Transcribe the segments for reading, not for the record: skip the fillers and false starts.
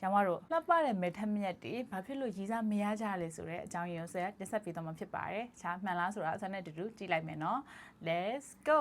ရောင်မတို့လှပတဲ့မဲထက်မြက်တွေဘာဖြစ်လို့ရည်စားမရကြလဲဆိုတဲ့အကြောင်းရင်းကိုဆက်တက်ဆက်ပြီးတော့မှဖြစ်ပါတယ်။ခြားမှန်လားဆိုတာအစနဲ့တူတူကြည့်လိုက်မယ်နော်။ Let's go.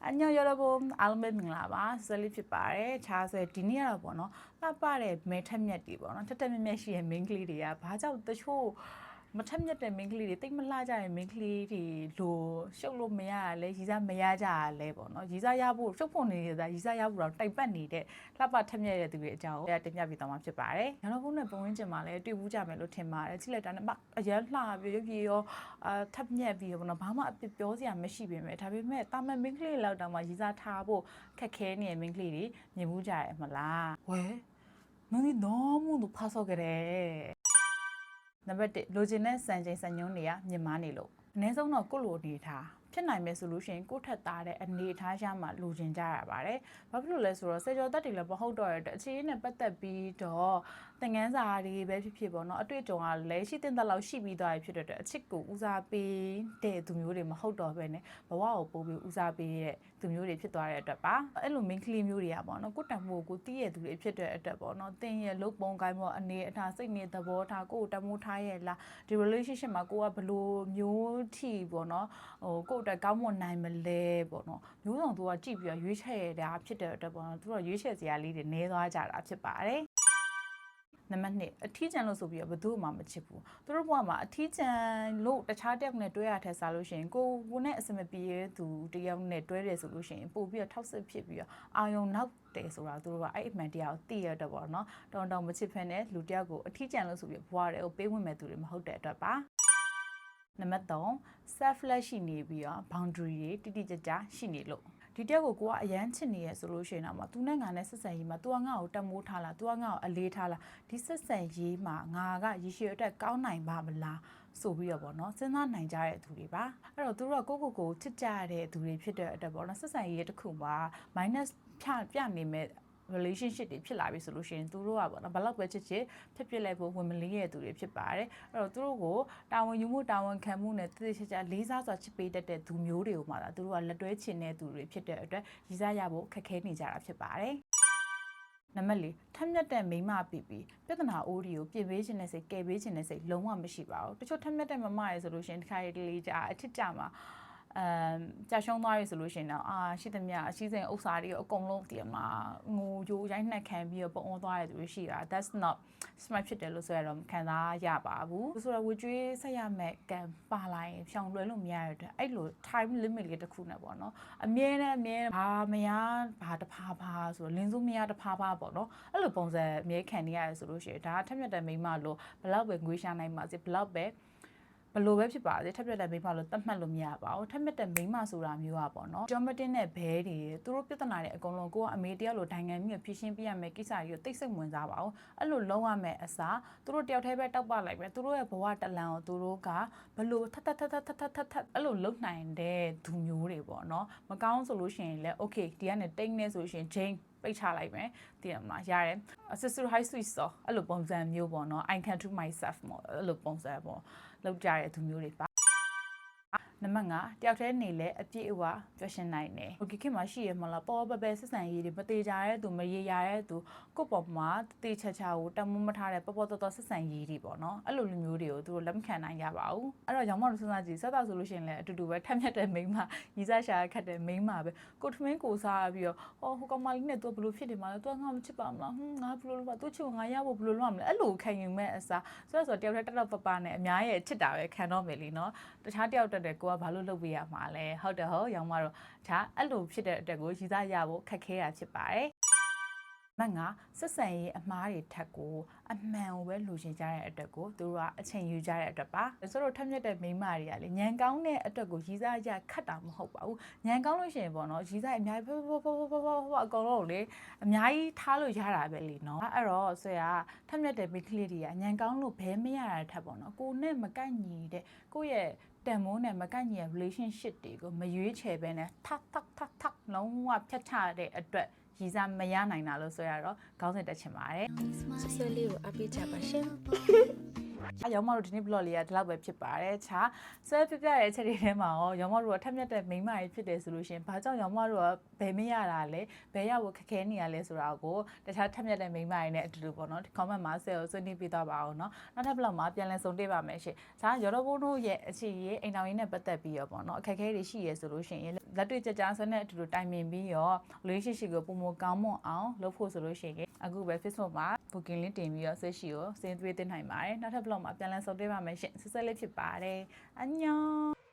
안녕 여러분,အားလုံးပဲမင်္ဂလာပါ။ဆက်လေးဖြစ်ပါတယ်။ခြားဆိုဒီနေ့ကတော့ပေါ့နော်လှပတဲ့မဲထက်မြက်တွေပေါ့နော်ထက်ထက်မြက်မြက်ရှိတဲ့ main ကလေးတွေကဘာကြောင့်တချို့မထက်မြက်တဲ့ main ကလေးတွေတိတ်မလှကြတဲ့ main ကလေးတွေလိုရှုပ်လို့မရရလဲရည်စားမရကြရလဲပေါ့နော်ရည်စားရဖို့ရှုပ်ဖို့နေနေတာရည်စားရဖို့တော့တိုက်ပတ်နေတဲ့လှပထက်မြက်တဲ့သူတွေအကြောင်းကိုတင်ပြပေးသွားမှာဖြစ်ပါတယ်။ရန်ကုန်နဲ့ပုံရင်းကျင်မှာလည်းတွေ့ဘူးကြမယ်လို့ထင်ပါတယ်။ကြည့်လိုက်တာနဲ့အရန်လှပြီးရုပ်ရည်ရောထက်မြက်ပြီးပေါ့နော်ဘာမှအပြစ်ပြောစရာမရှိပေမဲ့ဒါပေမဲ့တာမန် main ကလေးလောက်တောင်မှရည်စားထားဖို့ခက်ခဲနေတဲ့ main ကလေးတွေမြင်ဘူးကြရမလား။ဝဲ눈이 너무 높아서 그래.နံပါတ်1လိုချင်တဲ့စံချိန်စံညွှန်းတွေကမြင်မာနေလို့အနည်းဆုံးတော့ကိုယ့်လိုအနေထားဖြစ်နိုင်မယ်ဆိုလို့ရှိရင်ကိုယ့်ထက်သားတဲ့အနေထားရမှလိုချင်ကြရပါတယ်။ဘာဖြစ်လို့လဲဆိုတော့စေကျော်တက်တွေလည်းမဟုတ်တော့ရတဲ့အခြေအနေနဲ့ပတ်သက်ပြီးတော့သင်ခန်းစာတွေပဲဖြစ်ဖြစ်ပေါ့နော်အတွေ့အကြုံကလည်းရှိတဲ့လောက်ရှိပြီးသွားပြီဖြစ်တဲ့အချစ်ကိုဦးစားပေးတဲ့သူမျိုးတွေမဟုတ်တော့ဘဲနဲ့ဘဝကိုပို့ပြီးဦးစားပေးတဲ့သူမျိုးတွေဖြစ်သွားတဲ့အတွက်ပါအဲ့လို main ကလေးမျိုးတွေကပေါ့နော်ကိုတန်ဖိုးကိုတီးရသူတွေဖြစ်တဲ့အတွက်ပေါ့နော်တင်ရဲ့လုတ်ပုံကိုင်းပေါ့အနေအထားစိတ်နေသဘောထားကိုတမိုးထားရဲ့လားဒီ relationship မှာကိုကဘလို့မျိုးထီပေါ့နော်ကိုအတွက်ကောင်းမွန်နိုင်မလဲပေါ့နော်မျိုးစုံသူကကြည့်ပြီးတော့ရွေးချယ်ရတာဖြစ်တဲ့အတွက်ပေါ့နော်သူကရွေးချယ်စရာလေးတွေနည်းသွားကြတာဖြစ်ပါတယ်နံပါတ်2အထီးကျန်လို့ဆိုပြီးတော့ဘယ်သူမှမချစ်ဘူးသူတို့ဘဝမှာအထီးကျန်လို့တခြားတစ်ယောက်နဲ့တွဲရတဲ့စားလို့ရှိရင်ကိုနဲ့အစမပြေတဲ့သူတစ်ယောက်နဲ့တွဲတယ်ဆိုလို့ရှိရင်ပို့ပြီးတော့ထောက်ဆစ်ဖြစ်ပြီးတော့အာယုံနောက်တယ်ဆိုတာသူတို့ကအဲ့အမှန်တရားကိုသိရတော့ပေါ့နော်တောင်မချစ်ဖ ೇನೆ လူတစ်ယောက်ကိုအထီးကျန်လို့ဆိုပြီးဘဝတွေကိုပေးဝင်မဲ့သူတွေမဟုတ်တဲ့အတွက်ပါနံပါတ်3 selfless ရှိနေပြီးတော့ boundary တွေတိတိကျကျရှိနေလို့ဒီတယောက်ကိုကိုကအရန်ချစ်နေရဆိုလို့ရှိရင်တော့ तू နဲ့ငါနဲ့ဆက်ဆံရေးမှာ तू ကငါ့ကိုတမိုးထားလား तू ကငါ့ကိုအလေးထားလားဒီဆက်ဆံရေးမှာငါကရည်ရှည်အတွက်ကောင်းနိုင်ပါမလားဆိုပြီးတော့ပေါ့နော်စဉ်းစားနိုင်ကြတဲ့သူတွေပါအဲ့တော့သူတို့ကကိုချစ်ကြတဲ့သူတွေဖြစ်တဲ့အတွက်ပေါ့နော်ဆက်ဆံရေးတစ်ခုမှာ minus ပြနေမဲ့relationship တွေဖြစ်လာပြီဆိုလို့ရှိရင်သူတို့ကပေါ့နော်ဘလောက်ပဲချစ်ဖြစ်ဖြစ်လိုက်ဖို့ဝင်မလေးရတဲ့သူတွေဖြစ်ပါတယ်အဲ့တော့သူတို့ကိုတာဝန်ယူမှုတာဝန်ခံမှုနဲ့တည်တည်ချာလေးစားစွာချစ်ပေးတတ်တဲ့သူမျိုးတွေကိုမှသာသူတို့ကလက်တွဲချင်တဲ့သူတွေဖြစ်တဲ့အတွက်ရည်စားရဖို့ခက်ခဲနေကြတာဖြစ်ပါတယ်နံပါတ်4ထက်မြက်တဲ့မိန်းမပြပြဿနာအိုးဒီကိုပြင်ပေးခြင်းနဲ့စိတ်ကယ်ပေးခြင်းနဲ့စိတ်လုံးဝမရှိပါဘူးတချို့ထက်မြက်တဲ့မမရယ်ဆိုလို့ရှိရင်တစ်ခါတလေကြာအထစ်ကြမှာကြာရှုံးသွားပြီဆိုလို့ရှိရင်တော့ရှိသမျှအစည်းစိမ်ဥစ္စာတွေအကုန်လုံးတည်မှာငိုကြိုးရိုက်နှက်ခံပြီးတော့ပုံအောသွားတဲ့သူတွေရှိတာ that's not smart ဖြစ်တယ်လို့ဆိုရတော့ခံစားရပါဘူးဆိုတော့ဝကြွေးဆက်ရမဲ့ကံပါလာရင်ဖြောင်းလွှဲလို့မရတဲ့အတွက်အဲ့လို time limit လေးတစ်ခုနဲ့ပေါ့နော်အမြဲတမ်းဘာမရဘာတဖာဆိုတော့လင်းစုမရတဖာပေါ့နော်အဲ့လိုပုံစံအမြဲခံနေရတယ်ဆိုလို့ရှိရင်ဒါထက်မြက်တဲ့မိန်းမလို့ဘလောက်ပဲငွေရှာနိုင်ပါစေဘလောက်ပဲဘလို့ပဲဖြစ်ပါစေထက်မြက်တဲ့မိန်းမလို့တတ်မှတ်လို့မရပါဘူးထက်မြက်တဲ့မိန်းမဆိုတာမျိုးอ่ะပေါ့နော်ဂျောမတင်နဲ့ဘဲတွေသူတို့ပြဿနာတွေအကုန်လုံးကိုကအမေတယောက်လိုဒိုင်ငံမျိုးဖြည့်ရှင်းပြရမယ်ကိစ္စတွေကိုတိတ်ဆိတ်ဝင်စားပါအောင်အဲ့လိုလုံးဝမယ်အစားသူတို့တယောက်တည်းပဲတောက်ပလိုက်ပဲသူတို့ရဲ့ဘဝတလန်ကိုသူတို့ကဘလို့ထထအဲ့လိုလုံနိုင်တဲ့သူမျိုးတွေပေါ့နော်မကောင်းဆိုလို့ရှိရင်လည်း okay ဒီကနေတိတ်နေဆိုလို့ရှိရင်ဂျိန်းပိတ်ချလိုက်မယ်တည်ရမလားရတယ် sister high sweet ဆိုအဲ့လိုပုံစံမျိုးပေါ့နော် I can do myself ပေါ့အဲ့လိုပုံစံပေါ့လောက်ကြတဲ့သူမျိုးတွေပါနံပါတ်5တယောက်တည်းနေလဲအပြည့်အဝပျော်ရွှင်နိုင်တယ်။ခင်မှာရှိရမလားပေါ်ပပဲဆက်ဆံရေးတွေမသေးကြတဲ့သူမရေရတဲ့သူကိုယ့်ပေါ်မှာတေးချာချာကိုတမမထားတဲ့ပေါ်တော်ဆက်ဆံရေးတွေပေါ့နော်။အဲ့လိုလူမျိုးတွေကိုသူတို့လက်မခံနိုင်ကြပါဘူး။အဲ့တော့ရောင်မတို့စဉ်းစားကြည့်ဆက်တာဆိုလို့ရှိရင်လည်းအတူတူပဲထက်မြက်တဲ့မိန်းမရီစားရှာခတ်တဲ့မိန်းမပဲကိုထမင်းကိုစားပြီးတော့ဟိုကောင်မလေးနဲ့သူဘလို့ဖြစ်နေမှာလဲသူကငါ့မချစ်ပါမလားငါဘလို့လုပ်ပါသူချစ်ငါရဖို့ဘလို့လုပ်ရမလဲအဲ့လိုခံယူမဲ့အစားဆိုတော့တယောက်တည်းတက်ပနဲ့အများရဲ့ချစ်တာပဲခံတော့မယ်လीနော်။တခြားတယောက်တက်တဲ့ကိုကဘာလို့လုပ်ပေးရမှာလဲဟုတ်တယ်ဟုတ်ရောင်မတော့ဒါအဲ့လိုဖြစ်တဲ့အတွက်ကိုရည်စားရဖို့ခက်ခဲတာဖြစ်ပါတယ်မငါဆက်ဆံရေးအမားတွေထက်ကိုအမှန်ကိုပဲလူချင်းကြတဲ့အတွက်ကိုသူတို့ကအချိန်ယူကြတဲ့အတွက်ပါဆိုတော့ထက်မြက်တဲ့မိန်းမတွေကလေညံကောင်းတဲ့အတွက်ကိုရည်စားရခတ်တာမဟုတ်ပါဘူးညံကောင်းလို့ရှိရင်ပေါ့နော်ရည်စားအများကြီးအကုန်လုံးလေအများကြီးထားလို့ရတာပဲလေနော်အဲ့တော့ဆိုရထက်မြက်တဲ့မိန်းကလေးတွေကညံကောင်းလို့ဘဲမရတာထက်ပေါ့နော်ကိုနဲ့မကိုက်ညီတဲ့ကိုရဲ့တန်မိုးနဲ့မကိုက်ညီတဲ့ relationship တွေကိုမရွေးချယ်ပဲနဲ့ထလုံးဝဖြတ်ချတဲ့အတွက်ရည်စားမရနိုင်တာလို့ဆိုရတော့ခေါင်းစဉ်တက်ချင်ပါတယ်ဆွဆွလေးကိုအပိချပါရှင် ရောမတို့ဒီနေ့ blog လေးကဒီလောက်ပဲဖြစ်ပါတယ်ခြားဆွဲပြပြရဲ့ချက်တွေထဲမှာရောမတို့ကထက်မြက်တဲ့မိန်းမကြီးဖြစ်တယ်ဆိုလို့ရှင်ဘာကြောင့်ရောမတို့ကဘယ်မရတာလဲဘယ်ရောက်ခက်ခဲနေရလဲဆိုတာကိုတခြားထက်မြက်တဲ့မိန်းမကြီးနဲ့အတူတူပေါ့နော် comment မှာဆွဲကိုဆွေးနွေးပြသွားပါအောင်နော်နောက်ထပ် blog မှာပြန်လည်ဆုံတွေ့ပါမယ်ရှင်ခြားရောဘုံတို့ရဲ့အခြေရေးအိမ်တော်ရေးနဲ့ပတ်သက်ပြီးတော့ပေါ့နော်အခက်ခဲတွေရှိရဆိုလို့ရှင်လက်တွေ့ကြကြဆွဲနဲ့အတူတူတိုင်ပင်ပြီးရော relationship ကိုပုံမကောင်းမွန်အောင်လုပ်ဖို့ဆိုလို့ရှိရင်အခုပဲ Facebook မှာ booking link တင်ပြီးတော့ဆွဲရှိကိုစင်းသွေးတင်နိုင်ပါတယ်နောက်ထပ် blog မှာပြန်လည်ဆုံတွေ့ပါမယ်ရှင်ဆက်ဆက်လေးဖြစ်ပါတယ်အညော